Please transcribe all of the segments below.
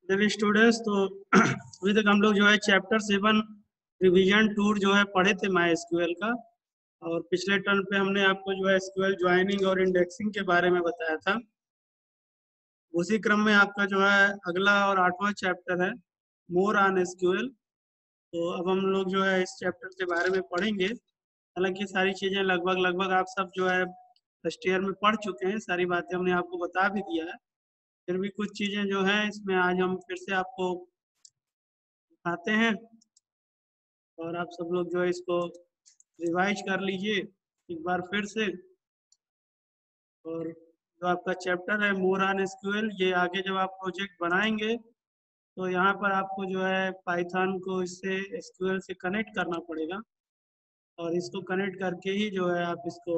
चलिए स्टूडेंट्स, तो अभी तक हम लोग जो है चैप्टर 7 रिवीजन टूर जो है पढ़े थे माई एसक्यूएल का। और पिछले टर्न पे हमने आपको जो है एसक्यूएल ज्वाइनिंग और इंडेक्सिंग के बारे में बताया था। उसी क्रम में आपका जो है अगला और 8वां चैप्टर है मोर ऑन एसक्यूएल। तो अब हम लोग जो है इस चैप्टर के बारे में पढ़ेंगे। हालांकि सारी चीज़ें लगभग लगभग आप सब जो है फर्स्ट ईयर में पढ़ चुके हैं, सारी बातें हमने आपको बता भी दिया है। फिर भी कुछ चीज़ें जो हैं इसमें आज हम फिर से आपको आते हैं, और आप सब लोग जो है इसको रिवाइज कर लीजिए एक बार फिर से। और जो आपका चैप्टर है मोर ऑन एसक्यूएल, ये आगे जब आप प्रोजेक्ट बनाएंगे तो यहाँ पर आपको जो है पाइथन को इससे एसक्यूएल से कनेक्ट करना पड़ेगा, और इसको कनेक्ट करके ही जो है आप इसको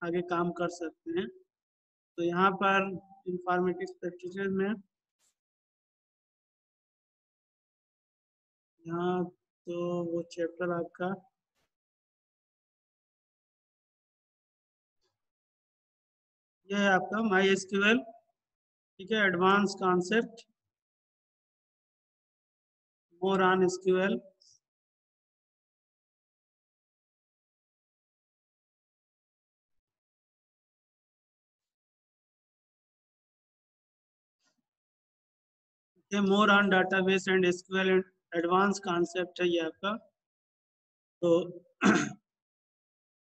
आगे काम कर सकते हैं। तो यहाँ पर इंफॉर्मेटिव प्रैक्टिसेस में यहाँ तो वो चैप्टर आपका ये है आपका माई एसक्यूएल, ठीक है, advance concept more on SQL. ये more on database and SQL advance concept है ये आपका। तो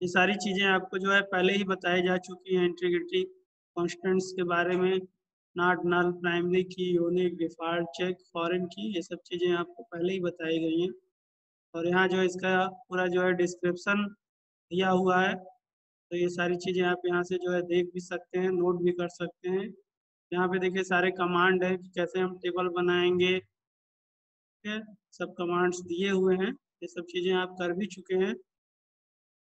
ये सारी चीज़ें आपको जो है पहले ही बताई जा चुकी हैं। इंटीग्रिटी कॉन्स्टेंट्स के बारे में, नॉट नल, प्राइमरी की, यूनिक, डिफॉल्ट, चेक, फॉरेन की, ये सब चीज़ें आपको पहले ही बताई गई हैं। और यहाँ जो है इसका पूरा जो है डिस्क्रिप्शन दिया हुआ है। तो ये सारी चीज़ें आप यहाँ से जो है देख भी सकते हैं, नोट भी कर सकते हैं। यहाँ पे देखिए सारे कमांड है कि कैसे हम टेबल बनाएंगे, ठीक है, सब कमांड्स दिए हुए हैं। ये सब चीज़ें आप कर भी चुके हैं।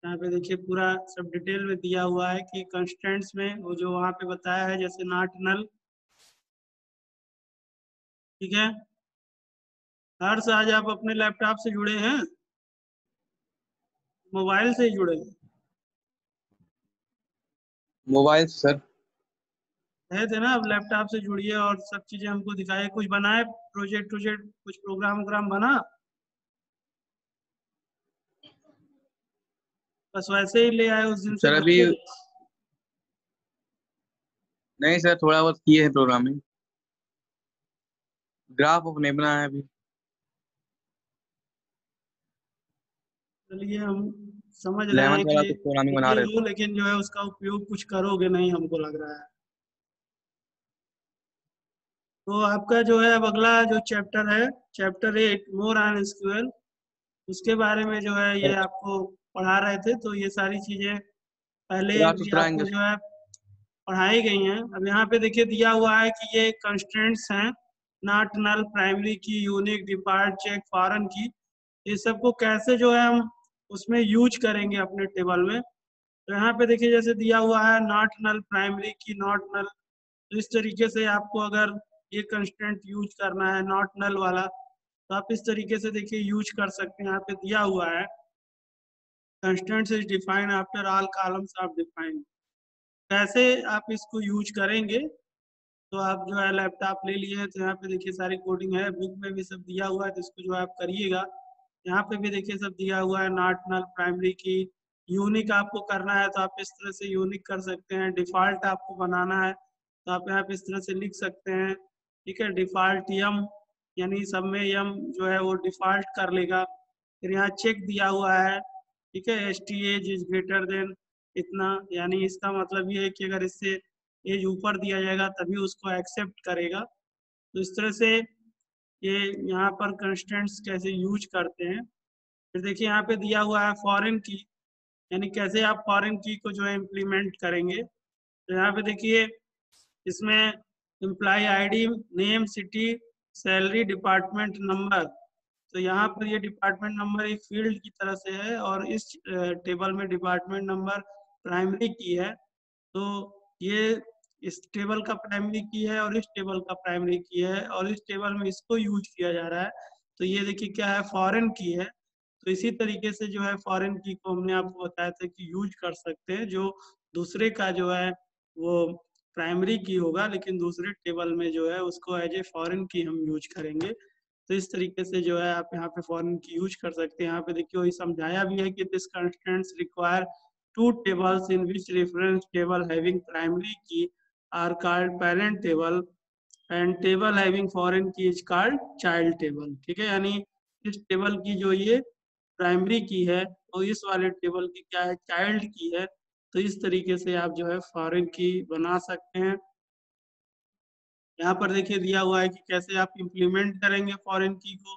यहाँ पे देखिए पूरा सब डिटेल में दिया हुआ है कि कंस्टेंट्स में वो जो वहाँ पे बताया है, जैसे नॉट नल, ठीक है। हर्ष, आज आप अपने लैपटॉप से जुड़े हैं, मोबाइल से ही जुड़े हैं? Mobile sir. कहे थे ना, अब लैपटॉप से जुड़िए और सब चीजें हमको दिखाइए। कुछ बनाए प्रोजेक्ट प्रोजेक्ट, कुछ प्रोग्राम वोग्राम बना? बस वैसे ही ले आए उस दिन से सर बच्चे? अभी नहीं सर, थोड़ा बहुत किए हैं प्रोग्रामिंग। ग्राफ नहीं बनाया है अभी। चलिए, हम समझ रहे 11th हैं वाला कि कुछ प्रोग्रामिंग बना लिए रहे हो, थे। लेकिन जो है उसका उपयोग कुछ करोगे नहीं, हमको लग रहा है। तो आपका जो है अब अगला जो चैप्टर है, चैप्टर 8 मोर ऑन एसक्यूएल, उसके बारे में जो है ये सर आपको पढ़ा रहे थे। तो ये सारी चीजें पहले पूरा भी सुधराएंगे आपको जो सर। है पढ़ाई गई हैं। अब यहाँ पे देखिए दिया हुआ है कि ये कंस्ट्रेंट्स हैं, नॉट नल, प्राइमरी की, यूनिक, डिफॉल्ट, चेक, फॉरेन की। ये सबको कैसे जो है हम उसमें यूज करेंगे अपने टेबल में। तो यहाँ पे देखिए जैसे दिया हुआ है नॉट नल, प्राइमरी की, नॉट नल। तो इस तरीके से आपको अगर ये कंस्ट्रेंट यूज करना है नॉट नल वाला, तो आप इस तरीके से देखिए यूज कर सकते हैं। यहाँ पे दिया हुआ है constraints is defined after all columns of defined. कैसे आप इसको यूज करेंगे? तो आप जो है लैपटॉप ले लिए हैं, तो यहाँ पे देखिए सारी कोडिंग है, बुक में भी सब दिया हुआ है, तो इसको जो है आप करिएगा। यहाँ पे भी देखिए सब दिया हुआ है, नॉट नल, प्राइमरी की, यूनिक आपको करना है तो आप इस तरह से यूनिक कर सकते हैं। डिफॉल्ट आपको बनाना है तो आप यहाँ पे इस तरह से लिख सकते हैं, ठीक है। डिफॉल्ट यम, यानी सब में यम जो है वो डिफॉल्ट कर लेगा। फिर यहाँ चेक दिया हुआ है, ठीक है, S T age is greater than इतना, यानी इसका मतलब ये है कि अगर इससे एज ऊपर दिया जाएगा तभी उसको एक्सेप्ट करेगा। तो इस तरह से ये यहाँ पर कंस्टेंट्स कैसे यूज करते हैं। फिर देखिए यहाँ पे दिया हुआ है फॉरेन की, यानी कैसे आप फॉरेन की को जो है इम्प्लीमेंट करेंगे। तो यहाँ पे देखिए इसमें employ ID, name, city, salary, department number. तो यहाँ पर ये डिपार्टमेंट नंबर एक फील्ड की तरह से है, और इस टेबल में डिपार्टमेंट नंबर प्राइमरी की है। तो ये इस टेबल का प्राइमरी की है और इस टेबल का प्राइमरी की है, और इस टेबल में इसको यूज किया जा रहा है। तो ये देखिए क्या है, फॉरेन की है। तो इसी तरीके से जो है फॉरेन की को हमने आपको बताया था कि यूज कर सकते हैं, जो दूसरे का जो है वो प्राइमरी की होगा, लेकिन दूसरे टेबल में जो है उसको एज ए फॉरेन की हम यूज करेंगे। तो इस तरीके से जो है आप यहाँ पे फॉरेन की यूज कर सकते हैं। यहाँ पे देखिए वही समझाया भी है कि this constraints require two tables in which reference table having primary key are called parent table and table having foreign key is called child table. ठीक है, यानी इस टेबल की जो ये प्राइमरी की है और इस वाले टेबल की क्या है, चाइल्ड की है। तो इस तरीके से आप जो है फॉरेन की बना सकते हैं। यहाँ पर देखिए दिया हुआ है कि कैसे आप इम्प्लीमेंट करेंगे फॉरेन की को।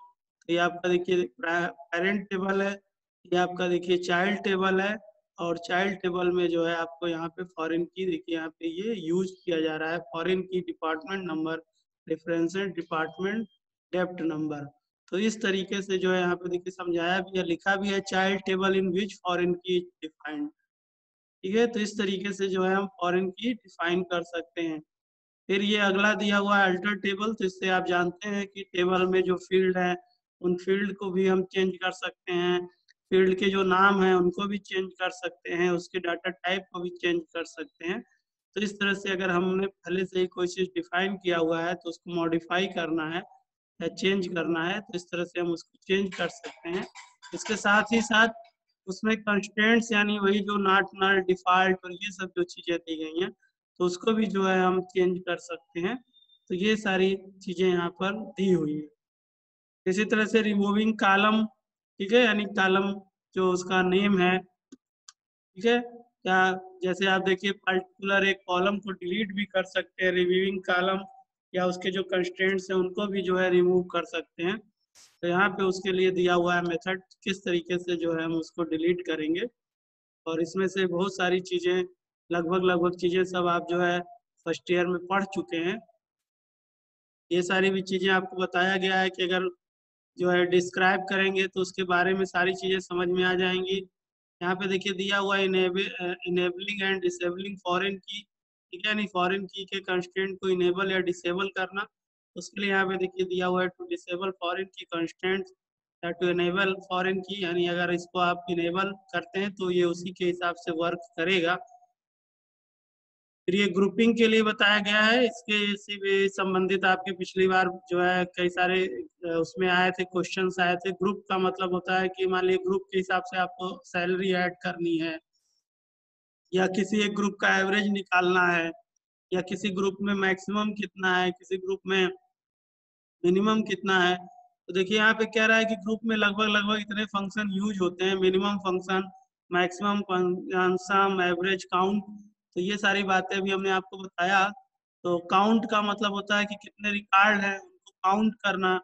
तो ये आपका देखिए पेरेंट टेबल है, ये आपका देखिए चाइल्ड टेबल है, और चाइल्ड टेबल में जो है आपको यहाँ पे फॉरेन की देखिए यहाँ पे ये यूज किया जा रहा है। फॉरेन की डिपार्टमेंट नंबर, रेफरेंसेस डिपार्टमेंट, डेप्ट नंबर। तो इस तरीके से जो है यहाँ पे देखिए समझाया भी है, लिखा भी है चाइल्ड टेबल इन विच फॉरेन की डिफाइंड। ठीक है, तो इस तरीके से जो है हम फॉरेन की डिफाइन कर सकते हैं। फिर ये अगला दिया हुआ है अल्टर टेबल। तो इससे आप जानते हैं कि टेबल में जो फील्ड है उन फील्ड को भी हम चेंज कर सकते हैं, फील्ड के जो नाम है उनको भी चेंज कर सकते हैं, उसके डाटा टाइप को भी चेंज कर सकते हैं। तो इस तरह से अगर हमने पहले से ही कोई चीज डिफाइन किया हुआ है तो उसको मॉडिफाई करना है या चेंज करना है, तो इस तरह से हम उसको चेंज कर सकते हैं। इसके साथ ही साथ उसमें कंस्ट्रेंट्स यानी वही जो नॉट नल, डिफॉल्ट और ये सब जो चीजें दी गई हैं तो उसको भी जो है हम चेंज कर सकते हैं। तो ये सारी चीजें यहाँ पर दी हुई है। इसी तरह से रिमूविंग कॉलम, ठीक है, यानी कॉलम जो उसका नेम है, ठीक है, या जैसे आप देखिए पर्टिकुलर एक कॉलम को डिलीट भी कर सकते हैं रिमूविंग कॉलम, या उसके जो कंस्ट्रेंट्स हैं उनको भी जो है रिमूव कर सकते हैं। तो यहाँ पे उसके लिए दिया हुआ है मेथड किस तरीके से जो है हम उसको डिलीट करेंगे। और इसमें से बहुत सारी चीजें लगभग लगभग चीजें सब आप जो है फर्स्ट ईयर में पढ़ चुके हैं। ये सारी भी चीजें आपको बताया गया है कि अगर जो है डिस्क्राइब करेंगे तो उसके बारे में सारी चीजें समझ में आ जाएंगी। यहाँ पे देखिए दिया हुआ इनेबलिंग एंड डिसेबलिंग फॉरेन की, ठीक है, नहीं फॉरेन की के कंस्ट्रेंट को इनेबल या डिसेबल करना। उसके लिए यहाँ पे देखिए दिया हुआ है टू डिसेबल फॉरेन की कंस्ट्रेंट या टू इनेबल फॉरेन की, यानी अगर इसको आप इनेबल करते हैं तो ये उसी के हिसाब से वर्क करेगा। फिर ये ग्रुपिंग के लिए बताया गया है, इसके इसी भी संबंधित आपके पिछली बार जो है कई सारे उसमें आए थे, क्वेश्चंस आए थे। ग्रुप का मतलब होता है कि मान लीजिए ग्रुप के हिसाब से आपको सैलरी ऐड करनी है, या किसी एक ग्रुप का एवरेज निकालना है, या किसी ग्रुप में मैक्सिमम कितना है, किसी ग्रुप में मिनिमम कितना है। तो देखिए यहाँ पे कह रहा है कि ग्रुप में लगभग लगभग इतने फंक्शन यूज होते हैं, minimum function, maximum function, average, count. तो ये सारी बातें भी हमने आपको बताया। तो काउंट का मतलब होता है कि कितने रिकॉर्ड है उनको काउंट करना।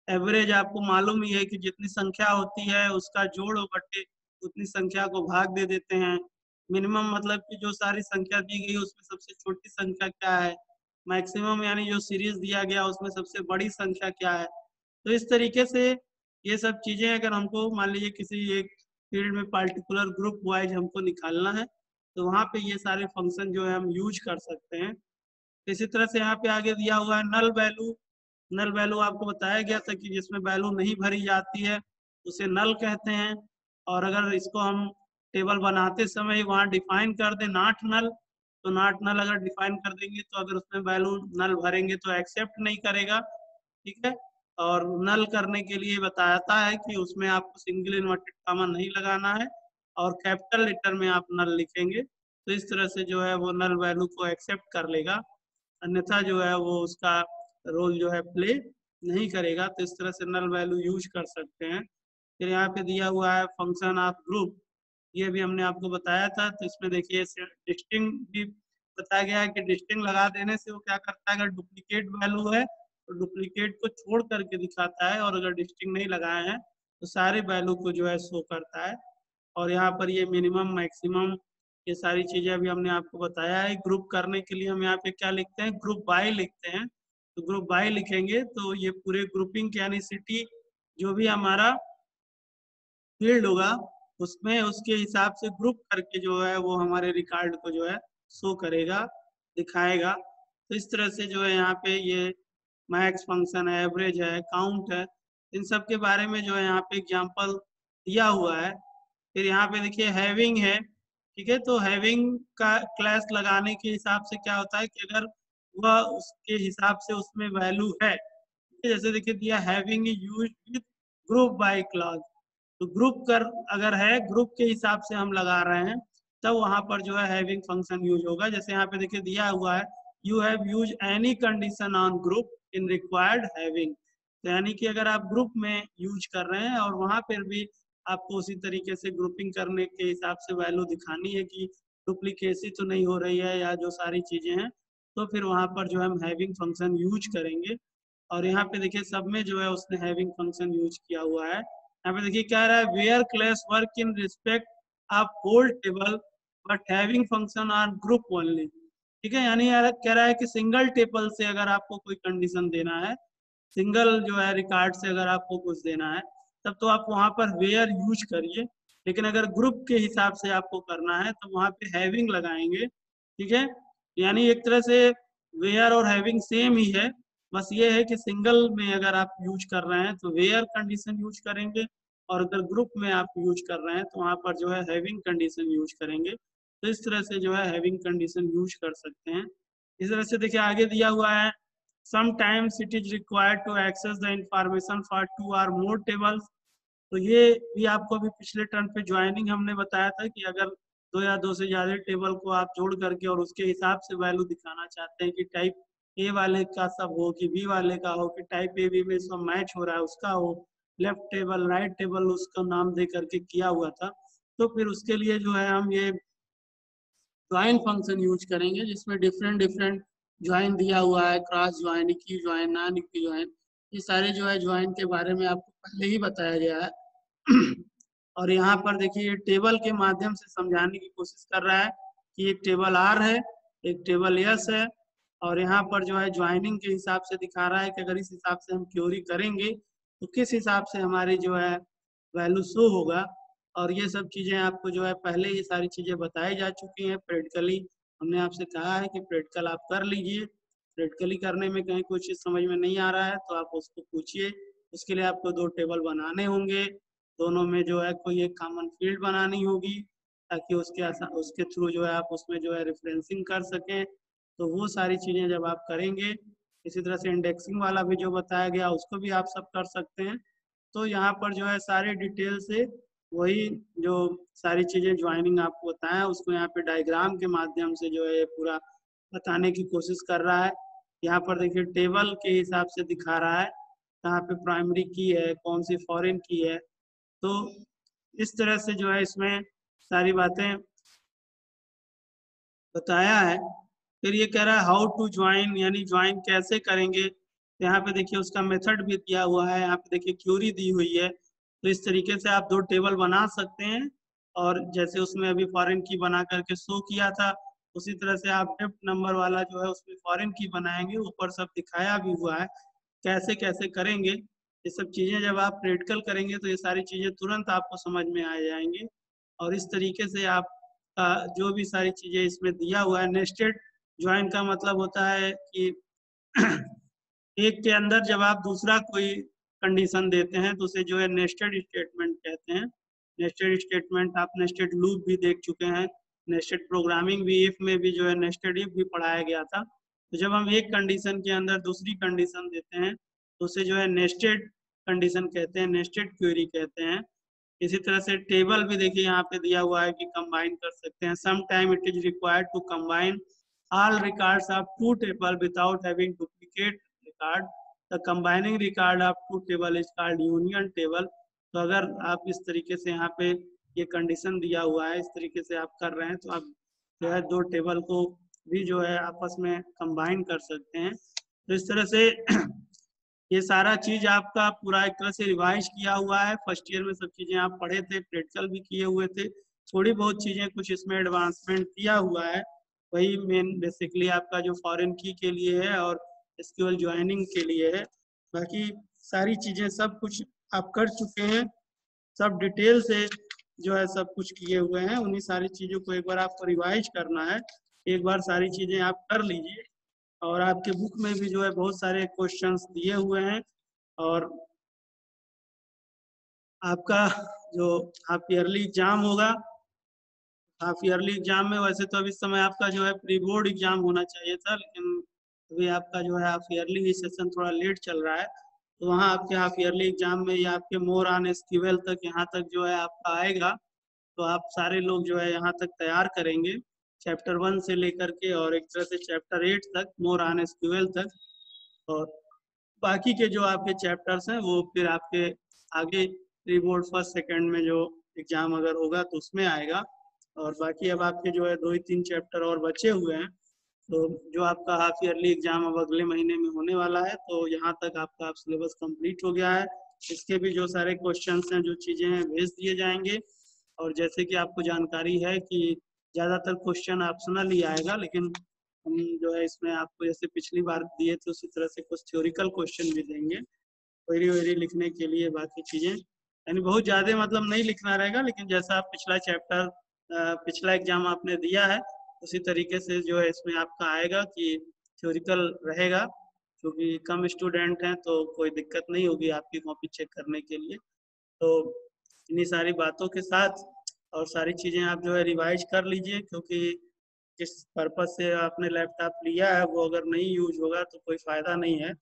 एवरेज आपको मालूम ही है कि जितनी संख्या होती है उसका जोड़ बट्टे उतनी संख्या को भाग दे देते हैं। मिनिमम मतलब कि जो सारी संख्या दी गई उसमें सबसे छोटी संख्या क्या है। मैक्सिमम यानी जो सीरीज दिया गया उसमें सबसे बड़ी संख्या क्या है। तो इस तरीके से ये सब चीजें अगर हमको मान लीजिए किसी एक फील्ड में पार्टिकुलर ग्रुप वाइज हमको निकालना है तो वहाँ पे ये सारे फंक्शन जो है हम यूज कर सकते हैं। इसी तरह से यहाँ पे आगे दिया हुआ है नल वैल्यू। नल वैल्यू आपको बताया गया था कि जिसमें वैल्यू नहीं भरी जाती है उसे नल कहते हैं। और अगर इसको हम टेबल बनाते समय वहाँ डिफाइन कर दें नॉट नल, तो नॉट नल अगर डिफाइन कर देंगे तो अगर उसमें वैल्यू नल भरेंगे तो एक्सेप्ट नहीं करेगा। ठीक है, और नल करने के लिए बताता है कि उसमें आपको सिंगल इन्वर्टेड कॉमा नहीं लगाना है और कैपिटल लेटर में आप नल लिखेंगे। तो इस तरह से जो है वो नल वैल्यू को एक्सेप्ट कर लेगा, अन्यथा जो है वो उसका रोल जो है प्ले नहीं करेगा। तो इस तरह से नल वैल्यू यूज कर सकते हैं। फिर यहाँ पे दिया हुआ है फंक्शन ऑफ ग्रुप, ये भी हमने आपको बताया था। तो इसमें देखिए डिस्टिंग भी बताया गया है कि डिस्टिंग लगा देने से वो क्या करता है, अगर डुप्लीकेट वैल्यू है तो डुप्लीकेट को छोड़ करके दिखाता है, और अगर डिस्टिंग नहीं लगाए हैं तो सारे वैल्यू को जो है शो करता है। और यहाँ पर ये मिनिमम, मैक्सिमम, ये सारी चीजें अभी हमने आपको बताया है। ग्रुप करने के लिए हम यहाँ पे क्या लिखते हैं, ग्रुप बाय लिखते हैं। तो ग्रुप बाय लिखेंगे तो ये पूरे ग्रुपिंग के यानी सिटी जो भी हमारा फील्ड होगा उसमें उसके हिसाब से ग्रुप करके जो है वो हमारे रिकॉर्ड को जो है शो करेगा, दिखाएगा। तो इस तरह से जो है यहाँ पे ये मैक्स फंक्शन है, एवरेज है, काउंट है, इन सब के बारे में जो है यहाँ पे एग्जांपल दिया हुआ है। फिर यहाँ पे देखिए हैविंग है ठीक है, तो हैविंग का क्लास लगाने के हिसाब से क्या होता है कि अगर वह उसके हिसाब से उसमें वैल्यू है, जैसे देखिए दिया having used with group by class, तो ग्रुप कर अगर है ग्रुप के हिसाब से हम लगा रहे हैं तब वहां पर जो है हैविंग फंक्शन यूज होगा। जैसे यहाँ पे देखिए दिया हुआ है you have use any condition on group in required having, तो यानी कि अगर आप ग्रुप में यूज कर रहे हैं और वहां पर भी आपको उसी तरीके से ग्रुपिंग करने के हिसाब से वैल्यू दिखानी है कि डुप्लीकेसी तो नहीं हो रही है या जो सारी चीजें हैं, तो फिर वहां पर जो है हम हैविंग फंक्शन यूज करेंगे। और यहाँ पे देखिए सब में जो है उसने हैविंग फंक्शन यूज किया हुआ है। यहाँ पे देखिए क्या रहा है, where clause work in respect of whole table but having function on group only. ठीक है, यानी यार कह रहा है कि सिंगल टेबल से अगर आपको कोई कंडीशन देना है, सिंगल जो है रिकॉर्ड से अगर आपको कुछ देना है तब तो आप वहां पर वेयर यूज करिए, लेकिन अगर ग्रुप के हिसाब से आपको करना है तो वहां पे हैविंग लगाएंगे। ठीक है, यानी एक तरह से वेयर और हैविंग सेम ही है, बस ये है कि सिंगल में अगर आप यूज कर रहे हैं तो वेयर कंडीशन यूज करेंगे, और अगर ग्रुप में आप यूज कर रहे हैं तो वहां पर जो है हैविंग कंडीशन यूज करेंगे। तो इस तरह से जो है हैविंग कंडीशन यूज कर सकते हैं। इस तरह से देखिए आगे दिया हुआ है sometimes it is required to access the information for 2 or more tables, तो ये भी आपको अभी पिछले टर्म पे ज्वाइनिंग हमने बताया था कि अगर 2 या 2 से ज्यादा टेबल को आप जोड़ करके और उसके हिसाब से वैल्यू दिखाना चाहते हैं कि टाइप ए वाले का सब हो कि बी वाले का हो कि टाइप ए बी में सब मैच हो रहा है उसका हो, लेफ्ट टेबल राइट टेबल उसका नाम दे करके किया हुआ था, तो फिर उसके लिए जो है हम ये ज्वाइन फंक्शन यूज करेंगे जिसमें डिफरेंट डिफरेंट ज्वाइन दिया हुआ है, cross join, equi join, non equi join, ये सारे जो है ज्वाइन के बारे में आपको पहले ही बताया गया है। और यहाँ पर देखिए टेबल के माध्यम से समझाने की कोशिश कर रहा है कि एक टेबल आर है, एक टेबल यस है, और यहाँ पर जो है ज्वाइनिंग के हिसाब से दिखा रहा है कि अगर इस हिसाब से हम क्यूरी करेंगे तो किस हिसाब से हमारी जो है वैल्यू शो होगा। और ये सब चीजें आपको जो है पहले ये सारी चीजें बताई जा चुकी हैं प्रैक्टिकली, हमने आपसे कहा है कि प्रैक्टिकल आप कर लीजिए, प्रैक्टिकली करने में कहीं कोई चीज समझ में नहीं आ रहा है तो आप उसको पूछिए। उसके लिए आपको 2 टेबल बनाने होंगे, दोनों में जो है कोई एक कॉमन फील्ड बनानी होगी ताकि उसके थ्रू जो है आप उसमें जो है रेफरेंसिंग कर सकें। तो वो सारी चीजें जब आप करेंगे, इसी तरह से इंडेक्सिंग वाला भी जो बताया गया उसको भी आप सब कर सकते हैं। तो यहाँ पर जो है सारे डिटेल से वही जो सारी चीजें ज्वाइनिंग आपको बताया उसको यहाँ पे डायग्राम के माध्यम से जो है पूरा बताने की कोशिश कर रहा है। यहाँ पर देखिए टेबल के हिसाब से दिखा रहा है कहाँ पे प्राइमरी की है, कौन सी फॉरेन की है, तो इस तरह से जो है इसमें सारी बातें बताया है। फिर ये कह रहा है हाउ टू ज्वाइन, यानी ज्वाइन कैसे करेंगे, तो यहाँ पे देखिए उसका मेथड भी दिया हुआ है, यहाँ पे देखिए क्यूरी दी हुई है, तो इस तरीके से आप 2 टेबल बना सकते हैं। और जैसे उसमें अभी फॉरेन की बना करके शो किया था उसी तरह से आप डेप्थ नंबर वाला जो है उसमें फॉरेन की बनाएंगे, ऊपर सब दिखाया भी हुआ है कैसे कैसे करेंगे। ये सब चीजें जब आप प्रैक्टिकल करेंगे तो ये सारी चीजें तुरंत आपको समझ में आ जाएंगी। और इस तरीके से आप जो भी सारी चीजें इसमें दिया हुआ है, नेस्टेड ज्वाइन का मतलब होता है कि एक के अंदर जब आप दूसरा कोई कंडीशन देते हैं तो उसे जो है नेस्टेड स्टेटमेंट कहते हैं। नेस्टेड स्टेटमेंट आप नेस्टेड लूप भी देख चुके हैं, नेस्टेड प्रोग्रामिंग भी, इफ में भी जो है नेस्टेड इफ भी पढ़ाया गया था। तो जब हम एक कंडीशन के अंदर दूसरी कंडीशन देते हैं तो उसे जो है नेस्टेड कंडीशन कहते हैं, नेस्टेड क्वेरी कहते हैं। इसी तरह से टेबल भी देखिए यहाँ पे दिया हुआ है कि कंबाइन कर सकते हैं, some time it is required to combine all records of 2 table without having duplicate record. The combining record of 2 table is called union table. तो अगर आप इस तरीके से यहाँ पे ये कंडीशन दिया हुआ है, इस तरीके से आप कर रहे हैं तो आप जो है 2 टेबल को भी जो है आपस में कंबाइन कर सकते हैं। तो इस तरह से ये सारा चीज आपका पूरा एक तरह से रिवाइज किया हुआ है, फर्स्ट ईयर में सब चीजें आप पढ़े थे, प्रैक्टिकल भी किए हुए थे, थोड़ी बहुत चीजें कुछ इसमें एडवांसमेंट दिया हुआ है। वही मेन बेसिकली आपका जो फॉरेन की के लिए है और एसक्यूएल ज्वाइनिंग के लिए है, बाकी सारी चीजें सब कुछ आप कर चुके हैं, सब डिटेल से जो है सब कुछ किए हुए हैं। उन्हीं सारी चीजों को एक बार आपको रिवाइज करना है, एक बार सारी चीजें आप कर लीजिए। और आपके बुक में भी जो है बहुत सारे क्वेश्चंस दिए हुए हैं, और आपका जो आप ईयरली एग्जाम होगा हाफ ईयरली एग्जाम में वैसे तो अभी इस समय आपका जो है प्री बोर्ड एग्जाम होना चाहिए था, लेकिन अभी आपका जो है हाफ ईयरली सेशन थोड़ा लेट चल रहा है, तो वहाँ आपके हाफ ईयरली एग्जाम में या आपके मोर ऑन एसक्यूएल तक यहाँ तक जो है आपका आएगा। तो आप सारे लोग जो है यहाँ तक तैयार करेंगे, चैप्टर 1 से लेकर के और एक तरह से चैप्टर 8 तक, मोर ऑन एसक्यूएल तक। और बाकी के जो आपके चैप्टर्स हैं वो फिर आपके आगे प्री बोर्ड फर्स्ट सेकंड में जो एग्जाम अगर होगा तो उसमें आएगा। और बाकी अब आपके जो है 2 ही 3 चैप्टर और बचे हुए हैं, तो जो आपका हाफ ईयरली एग्जाम अब अगले महीने में होने वाला है, तो यहाँ तक आपका सिलेबस कंप्लीट हो गया है। इसके भी जो सारे क्वेश्चंस हैं, जो चीजें हैं, भेज दिए जाएंगे। और जैसे कि आपको जानकारी है कि ज्यादातर क्वेश्चन ऑप्शनल ही आएगा, लेकिन हम जो है इसमें आपको जैसे पिछली बार दिए थे उसी तरह से कुछ थ्योरिकल क्वेश्चन भी देंगे क्वेरी वेरी लिखने के लिए, बाकी चीजें यानी बहुत ज्यादा मतलब नहीं लिखना रहेगा, लेकिन जैसा आप पिछला चैप्टर पिछला एग्जाम आपने दिया है उसी तरीके से जो है इसमें आपका आएगा कि थ्योरिकल रहेगा। क्योंकि कम स्टूडेंट हैं तो कोई दिक्कत नहीं होगी आपकी कॉपी चेक करने के लिए। तो इन्हीं सारी बातों के साथ और सारी चीजें आप जो है रिवाइज कर लीजिए, क्योंकि जिस पर्पज से आपने लैपटॉप लिया है वो अगर नहीं यूज होगा तो कोई फायदा नहीं है।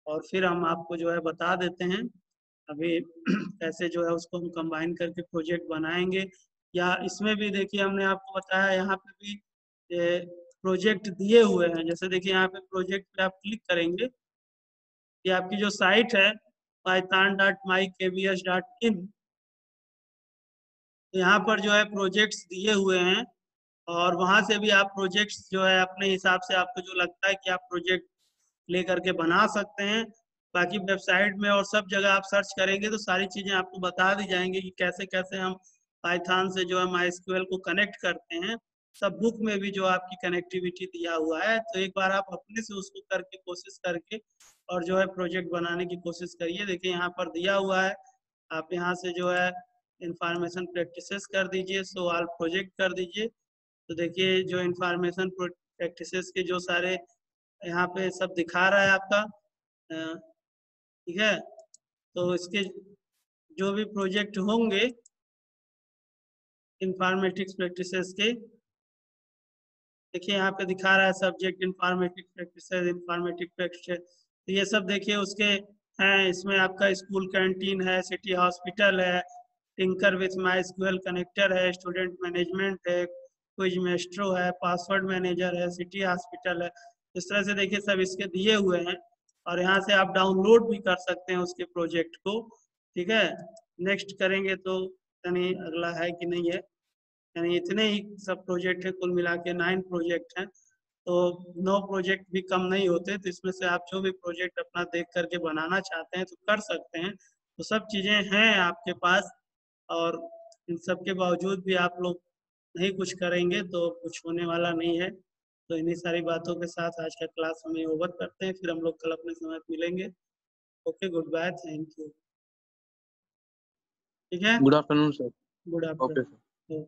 और फिर हम आपको जो है बता देते हैं अभी कैसे जो है उसको हम कंबाइन करके प्रोजेक्ट बनाएंगे। या इसमें भी देखिए हमने आपको बताया यहाँ पे भी प्रोजेक्ट दिए हुए हैं। जैसे देखिए यहाँ पे प्रोजेक्ट पे आप क्लिक करेंगे, ये आपकी जो साइट है python.mykbs.in, यहाँ पर जो है प्रोजेक्ट्स दिए हुए हैं, और वहां से भी आप प्रोजेक्ट्स जो है अपने हिसाब से आपको जो लगता है कि आप प्रोजेक्ट लेकर के बना सकते हैं। बाकी वेबसाइट में और सब जगह आप सर्च करेंगे तो सारी चीजें आपको बता दी जाएंगी कि कैसे कैसे हम पाइथन से जो है माइस्क्यूएल को कनेक्ट करते हैं। सब बुक में भी जो आपकी कनेक्टिविटी दिया हुआ है, तो एक बार आप अपने से उसको करके कोशिश करके और जो है प्रोजेक्ट बनाने की कोशिश करिए। देखिए यहाँ पर दिया हुआ है, आप यहाँ से जो है इंफॉर्मेशन प्रैक्टिसेस कर दीजिए, सो ऑल प्रोजेक्ट कर दीजिए। तो देखिए जो इंफॉर्मेशन प्रैक्टिसेस के जो सारे यहाँ पे सब दिखा रहा है आपका, ठीक है। तो इसके जो भी प्रोजेक्ट होंगे इंफॉर्मेटिक्स प्रैक्टिसेस के, देखिए यहाँ पे दिखा रहा है subject informatics practices, informatic practices, तो ये सब देखिए उसके हैं। इसमें आपका स्कूल कैंटीन है, सिटी हॉस्पिटल है, टिंकर विथ माइस्क्यूएल कनेक्टर है, स्टूडेंट मैनेजमेंट है, क्विज मेस्ट्रो है, पासवर्ड मैनेजर है, सिटी हॉस्पिटल है। इस तरह से देखिए सब इसके दिए हुए हैं, और यहाँ से आप डाउनलोड भी कर सकते हैं उसके प्रोजेक्ट को। ठीक है, नेक्स्ट करेंगे तो यानी अगला है कि नहीं है, यानी इतने ही सब प्रोजेक्ट है, कुल मिला के 9 प्रोजेक्ट हैं। तो 9 प्रोजेक्ट भी कम नहीं होते, तो इसमें से आप जो भी प्रोजेक्ट अपना देख करके बनाना चाहते हैं तो कर सकते हैं। तो सब चीजें हैं आपके पास, और इन सब के बावजूद भी आप लोग नहीं कुछ करेंगे तो कुछ होने वाला नहीं है। तो इन्हीं सारी बातों के साथ आज का क्लास हमें ओवर करते हैं, फिर हम लोग कल अपने समय पे मिलेंगे। Okay, good bye, thank you. ठीक है, good afternoon sir. Good okay sir. Afternoon.